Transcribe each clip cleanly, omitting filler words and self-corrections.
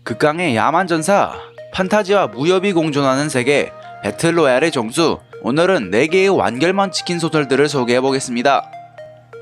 극강의 야만전사, 판타지와 무협이 공존하는 세계, 배틀로얄의 정수. 오늘은 4개의 완결만 찍힌 소설들을 소개해보겠습니다.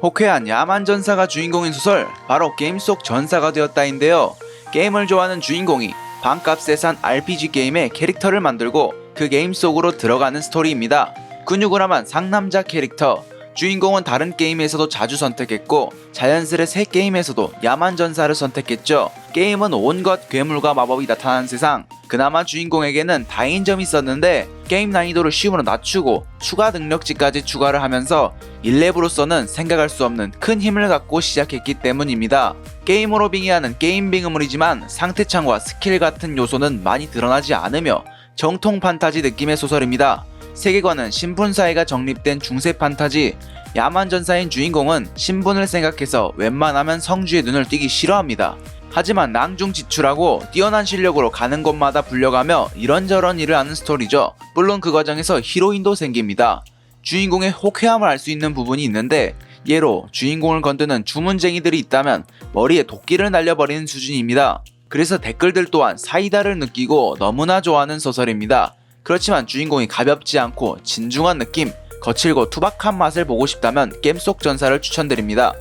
호쾌한 야만전사가 주인공인 소설, 바로 게임 속 전사가 되었다인데요. 게임을 좋아하는 주인공이 반값에 산 RPG 게임의 캐릭터를 만들고 그 게임 속으로 들어가는 스토리입니다. 근육을함한 상남자 캐릭터, 주인공은 다른 게임에서도 자주 선택했고 자연스레 새 게임에서도 야만전사를 선택했죠. 게임은 온갖 괴물과 마법이 나타나는 세상. 그나마 주인공에게는 다행인 점이 있었는데 게임 난이도를 쉬움으로 낮추고 추가 능력치까지 추가를 하면서 1렙으로서는 생각할 수 없는 큰 힘을 갖고 시작했기 때문입니다. 게임으로 빙의하는 게임 빙의물이지만 상태창과 스킬 같은 요소는 많이 드러나지 않으며 정통 판타지 느낌의 소설입니다. 세계관은 신분 사이가 정립된 중세 판타지. 야만전사인 주인공은 신분을 생각해서 웬만하면 성주의 눈을 띄기 싫어합니다. 하지만 낭중지출하고 뛰어난 실력으로 가는 곳마다 불려가며 이런저런 일을 하는 스토리죠. 물론 그 과정에서 히로인도 생깁니다. 주인공의 호쾌함을 알 수 있는 부분이 있는데 예로 주인공을 건드는 주문쟁이들이 있다면 머리에 도끼를 날려버리는 수준입니다. 그래서 댓글들 또한 사이다를 느끼고 너무나 좋아하는 소설입니다. 그렇지만 주인공이 가볍지 않고 진중한 느낌, 거칠고 투박한 맛을 보고 싶다면 게임 속 전사를 추천드립니다.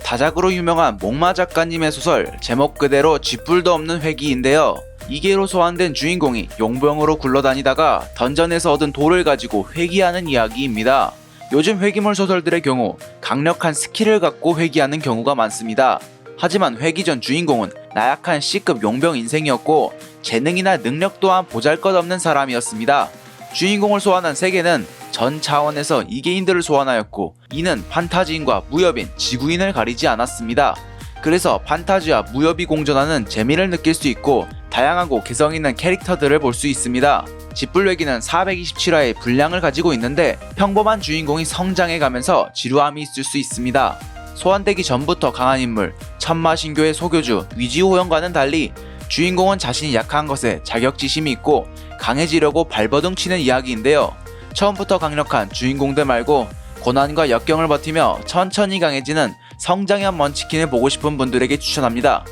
다작으로 유명한 목마 작가님의 소설, 제목 그대로 쥐뿔도 없는 회기인데요. 이계로 소환된 주인공이 용병으로 굴러다니다가 던전에서 얻은 돌을 가지고 회기하는 이야기입니다. 요즘 회기물 소설들의 경우 강력한 스킬을 갖고 회기하는 경우가 많습니다. 하지만 회기 전 주인공은 나약한 C급 용병 인생이었고 재능이나 능력 또한 보잘것없는 사람이었습니다. 주인공을 소환한 세계는 전 차원에서 이계인들을 소환하였고 이는 판타지인과 무협인, 지구인을 가리지 않았습니다. 그래서 판타지와 무협이 공존하는 재미를 느낄 수 있고 다양하고 개성있는 캐릭터들을 볼 수 있습니다. 쥐뿔회기는 427화의 분량을 가지고 있는데 평범한 주인공이 성장해가면서 지루함이 있을 수 있습니다. 소환되기 전부터 강한 인물, 천마신교의 소교주 위지호영과는 달리 주인공은 자신이 약한 것에 자격지심이 있고 강해지려고 발버둥 치는 이야기인데요. 처음부터 강력한 주인공들 말고 고난과 역경을 버티며 천천히 강해지는 성장형 먼치킨을 보고 싶은 분들에게 추천합니다.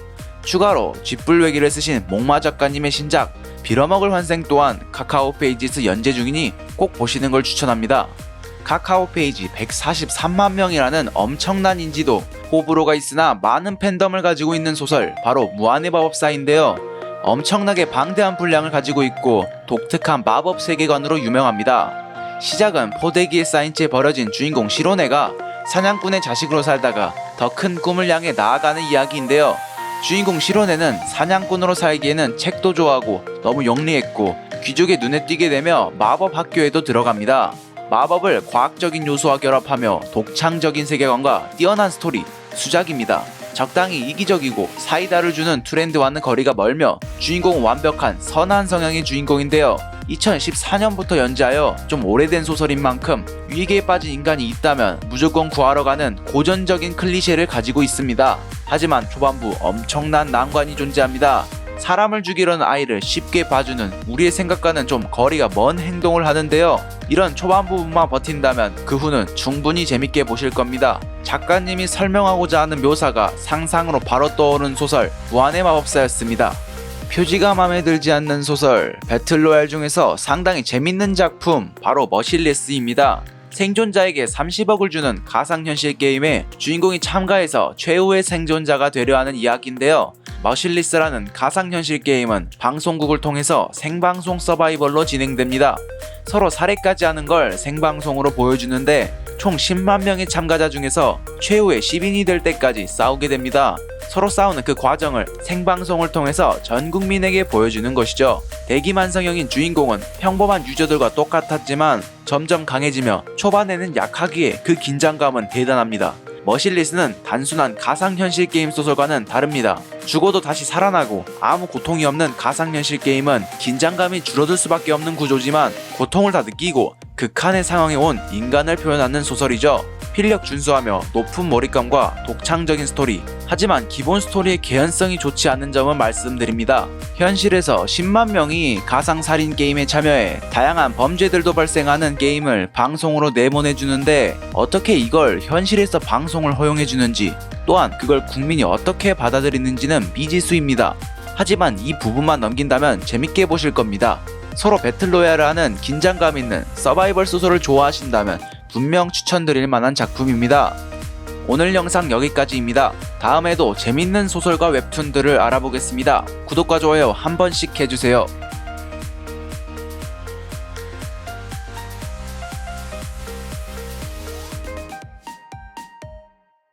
추가로 쥐뿔회기를 쓰신 목마 작가님의 신작 빌어먹을 환생 또한 카카오 페이지에서 연재 중이니 꼭 보시는 걸 추천합니다. 카카오 페이지 143만 명이라는 엄청난 인지도, 호불호가 있으나 많은 팬덤을 가지고 있는 소설, 바로 무한의 마법사인데요. 엄청나게 방대한 분량을 가지고 있고 독특한 마법 세계관으로 유명합니다. 시작은 포대기에 쌓인 채 버려진 주인공 시로네가 사냥꾼의 자식으로 살다가 더 큰 꿈을 향해 나아가는 이야기인데요. 주인공 시로네는 사냥꾼으로 살기에는 책도 좋아하고 너무 영리했고 귀족의 눈에 띄게 되며 마법 학교에도 들어갑니다. 마법을 과학적인 요소와 결합하며 독창적인 세계관과 뛰어난 스토리, 수작입니다. 적당히 이기적이고 사이다를 주는 트렌드와는 거리가 멀며 주인공은 완벽한 선한 성향의 주인공인데요. 2014년부터 연재하여 좀 오래된 소설인 만큼 위기에 빠진 인간이 있다면 무조건 구하러 가는 고전적인 클리셰를 가지고 있습니다. 하지만 초반부 엄청난 난관이 존재합니다. 사람을 죽이려는 아이를 쉽게 봐주는 우리의 생각과는 좀 거리가 먼 행동을 하는데요. 이런 초반 부분만 버틴다면 그 후는 충분히 재밌게 보실 겁니다. 작가님이 설명하고자 하는 묘사가 상상으로 바로 떠오른 소설 무한의 마법사였습니다. 표지가 마음에 들지 않는 소설, 배틀로얄 중에서 상당히 재밌는 작품, 바로 머실리스입니다. 생존자에게 30억을 주는 가상현실 게임에 주인공이 참가해서 최후의 생존자가 되려 하는 이야기인데요. 머실리스라는 가상현실 게임은 방송국을 통해서 생방송 서바이벌로 진행됩니다. 서로 살해까지 하는 걸 생방송으로 보여주는데 총 10만 명의 참가자 중에서 최후의 10인이 될 때까지 싸우게 됩니다. 서로 싸우는 그 과정을 생방송을 통해서 전 국민에게 보여주는 것이죠. 대기만성형인 주인공은 평범한 유저들과 똑같았지만 점점 강해지며 초반에는 약하기에 그 긴장감은 대단합니다. 머실리스는 단순한 가상현실 게임 소설과는 다릅니다. 죽어도 다시 살아나고 아무 고통이 없는 가상현실 게임은 긴장감이 줄어들 수밖에 없는 구조지만 고통을 다 느끼고 극한의 상황에 온 인간을 표현하는 소설이죠. 필력 준수하며 높은 몰입감과 독창적인 스토리, 하지만 기본 스토리의 개연성이 좋지 않은 점은 말씀드립니다. 현실에서 10만 명이 가상살인 게임에 참여해 다양한 범죄들도 발생하는 게임을 방송으로 내보내주는데 어떻게 이걸 현실에서 방송을 허용해주는지, 또한 그걸 국민이 어떻게 받아들이는지는 미지수입니다. 하지만 이 부분만 넘긴다면 재밌게 보실 겁니다. 서로 배틀로얄을 하는 긴장감 있는 서바이벌 소설을 좋아하신다면 분명 추천드릴 만한 작품입니다. 오늘 영상 여기까지입니다. 다음에도 재밌는 소설과 웹툰들을 알아보겠습니다. 구독과 좋아요 한 번씩 해주세요.